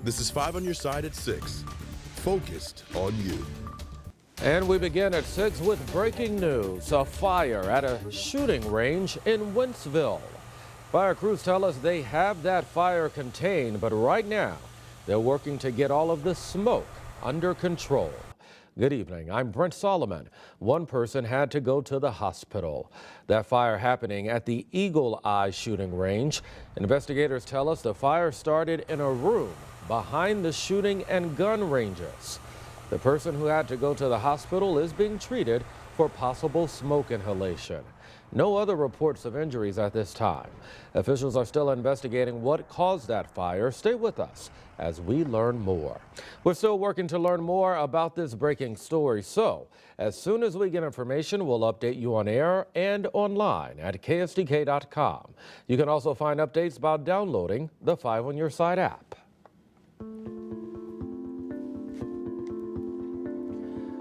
This is 5 on your side at 6. Focused on you. And we begin at 6 with breaking news. A fire at a shooting range in Wentzville. Fire crews tell us they have that fire contained, but right now they're working to get all of the smoke under control. Good evening. I'm Brent Solomon. One person had to go to the hospital. That fire happening at the Eagle Eye shooting range. Investigators tell us the fire started in a room behind the shooting and gun ranges. The person who had to go to the hospital is being treated for possible smoke inhalation. No other reports of injuries at this time. Officials are still investigating what caused that fire. Stay with us as we learn more. We're still working to learn more about this breaking story. So as soon as we get information, we'll update you on air and online at KSDK.com. You can also find updates by downloading the 5 on Your Side app.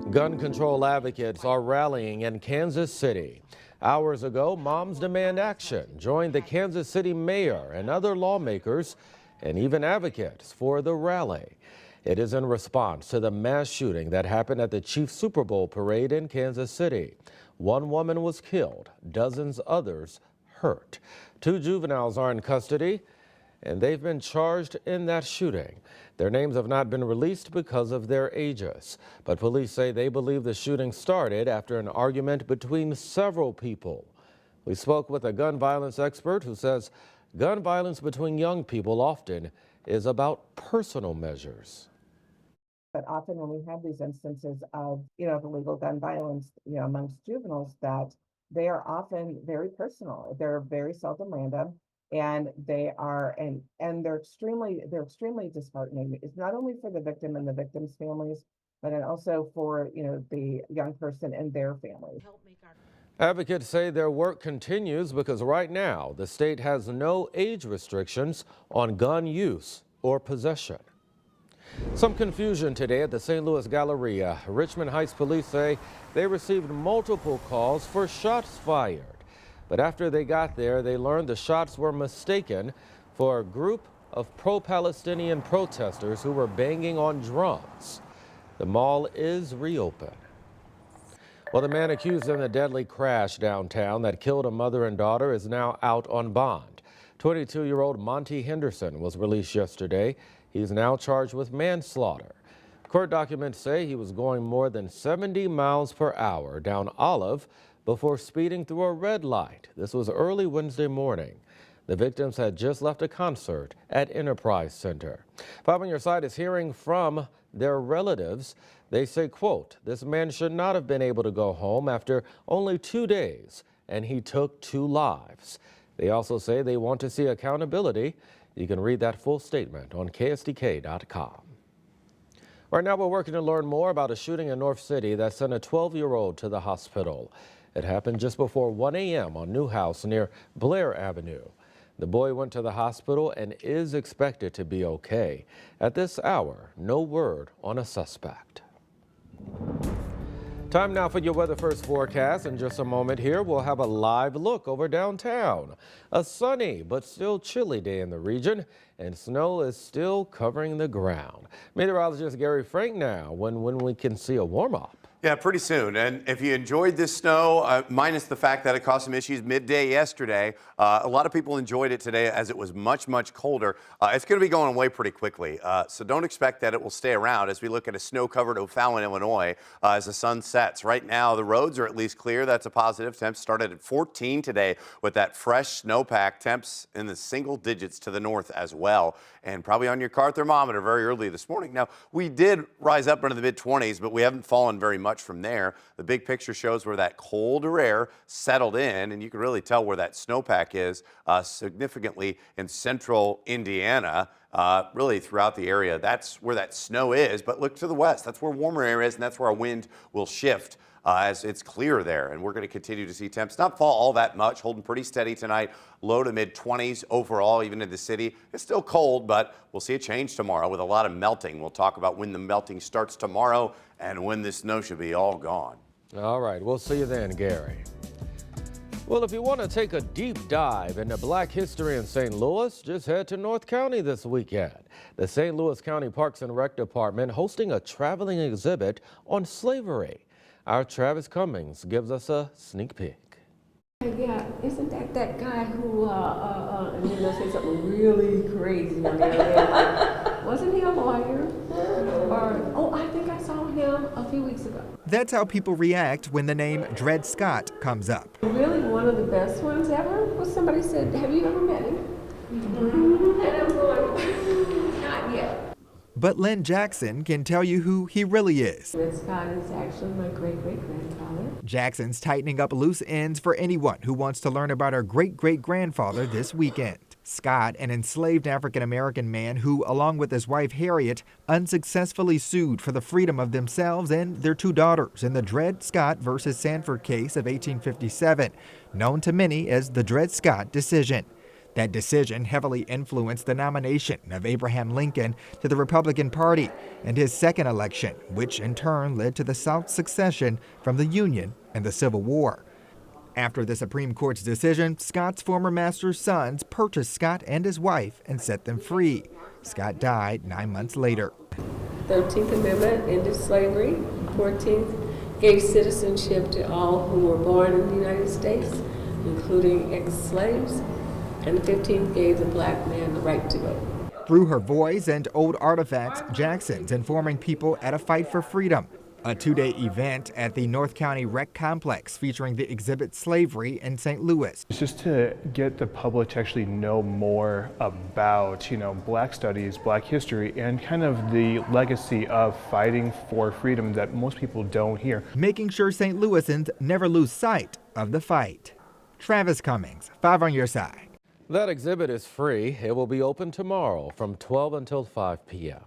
Gun control advocates are rallying in Kansas City. Hours ago, Moms Demand Action joined the Kansas City mayor and other lawmakers and even advocates for the rally. It is in response to the mass shooting that happened at the Chiefs Super Bowl parade in Kansas City. One woman was killed, dozens others hurt. 2 juveniles are in custody, and they've been charged in that shooting. Their names have not been released because of their ages, but police say they believe the shooting started after an argument between several people. We spoke with a gun violence expert who says gun violence between young people often is about personal measures. But often when we have these instances of, of illegal gun violence, amongst juveniles, that they are often very personal. They're very seldom random. And they are, and they're extremely disheartening. It's not only for the victim and the victim's families, but also for, the young person and their family. Advocates say their work continues because right now the state has no age restrictions on gun use or possession. Some confusion today at the St. Louis Galleria. Richmond Heights police say they received multiple calls for shots fired. But after they got there, they learned the shots were mistaken for a group of pro-Palestinian protesters who were banging on drums. The mall is reopened. Well, the man accused in the deadly crash downtown that killed a mother and daughter is now out on bond. 22-year-old Monty Henderson was released yesterday. He's now charged with manslaughter. Court documents say he was going more than 70 miles per hour down Olive before speeding through a red light. This was early Wednesday morning. The victims had just left a concert at Enterprise Center. 5 on Your Side is hearing from their relatives. They say, quote, this man should not have been able to go home after only 2 days, and he took 2 lives. They also say they want to see accountability. You can read that full statement on KSDK.com. Right now, we're working to learn more about a shooting in North City that sent a 12-year-old to the hospital. It happened just before 1 a.m. on Newhouse near Blair Avenue. The boy went to the hospital and is expected to be okay. At this hour, no word on a suspect. Time now for your weather first forecast. In just a moment here, we'll have a live look over downtown. A sunny but still chilly day in the region, and snow is still covering the ground. Meteorologist Gary Frank now when we can see a warm up. Yeah, pretty soon. And if you enjoyed this snow, minus the fact that it caused some issues midday yesterday, a lot of people enjoyed it today as it was much, much colder. It's going to be going away pretty quickly. So don't expect that it will stay around as we look at a snow-covered O'Fallon, Illinois, as the sun sets. Right now, the roads are at least clear. That's a positive. Temps started at 14 today with that fresh snowpack. Temps in the single digits to the north as well. And probably on your car thermometer very early this morning. Now, we did rise up into the mid-20s, but we haven't fallen very much from there. The big picture shows where that colder air settled in, and you can really tell where that snowpack is significantly in central Indiana, really throughout the area. That's where that snow is, but look to the west. That's where warmer air is, and that's where our wind will shift as it's clear there. And we're going to continue to see temps not fall all that much, holding pretty steady tonight, low to mid 20s overall, even in the city. It's still cold, but we'll see a change tomorrow with a lot of melting. We'll talk about when the melting starts tomorrow and when the snow should be all gone. All right, we'll see you then, Gary. Well, if you want to take a deep dive into Black history in St. Louis, just head to North County this weekend. The St. Louis County Parks and Rec Department hosting a traveling exhibit on slavery. Our Travis Cummings gives us a sneak peek. Yeah, isn't that guy who, and then they'll say something really crazy on there. Wasn't he a lawyer? Or, oh, I think I saw him a few weeks ago. That's how people react when the name Dred Scott comes up. Really, one of the best ones ever was somebody said, have you ever met him? And I'm going, not yet. But Lynn Jackson can tell you who he really is. Dred Scott is actually my great-great-grandfather. Jackson's tightening up loose ends for anyone who wants to learn about her great-great-grandfather this weekend. Scott, an enslaved African-American man who, along with his wife Harriet, unsuccessfully sued for the freedom of themselves and their two daughters in the Dred Scott versus Sanford case of 1857, known to many as the Dred Scott decision. That decision heavily influenced the nomination of Abraham Lincoln to the Republican Party and his second election, which in turn led to the South's secession from the Union and the Civil War. After the Supreme Court's decision, Scott's former master's sons purchased Scott and his wife and set them free. Scott died 9 months later. 13th Amendment ended slavery. 14th gave citizenship to all who were born in the United States, including ex-slaves. And the 15th gave the black man the right to vote. Through her voice and old artifacts, Jackson's informing people at a fight for freedom. A two-day event at the North County Rec Complex featuring the exhibit Slavery in St. Louis. It's just to get the public to actually know more about, Black studies, Black history, and kind of the legacy of fighting for freedom that most people don't hear. Making sure St. Louisans never lose sight of the fight. Travis Cummings, 5 on your side. That exhibit is free. It will be open tomorrow from 12 until 5 p.m.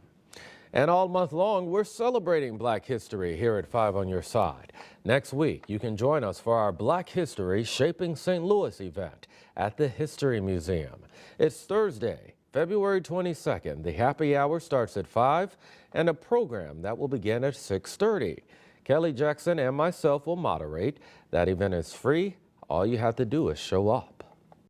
And all month long, we're celebrating Black history here at 5 on your side. Next week, you can join us for our Black History Shaping St. Louis event at the History Museum. It's Thursday, February 22nd. The happy hour starts at 5 and a program that will begin at 6:30. Kelly Jackson and myself will moderate. That event is free. All you have to do is show up.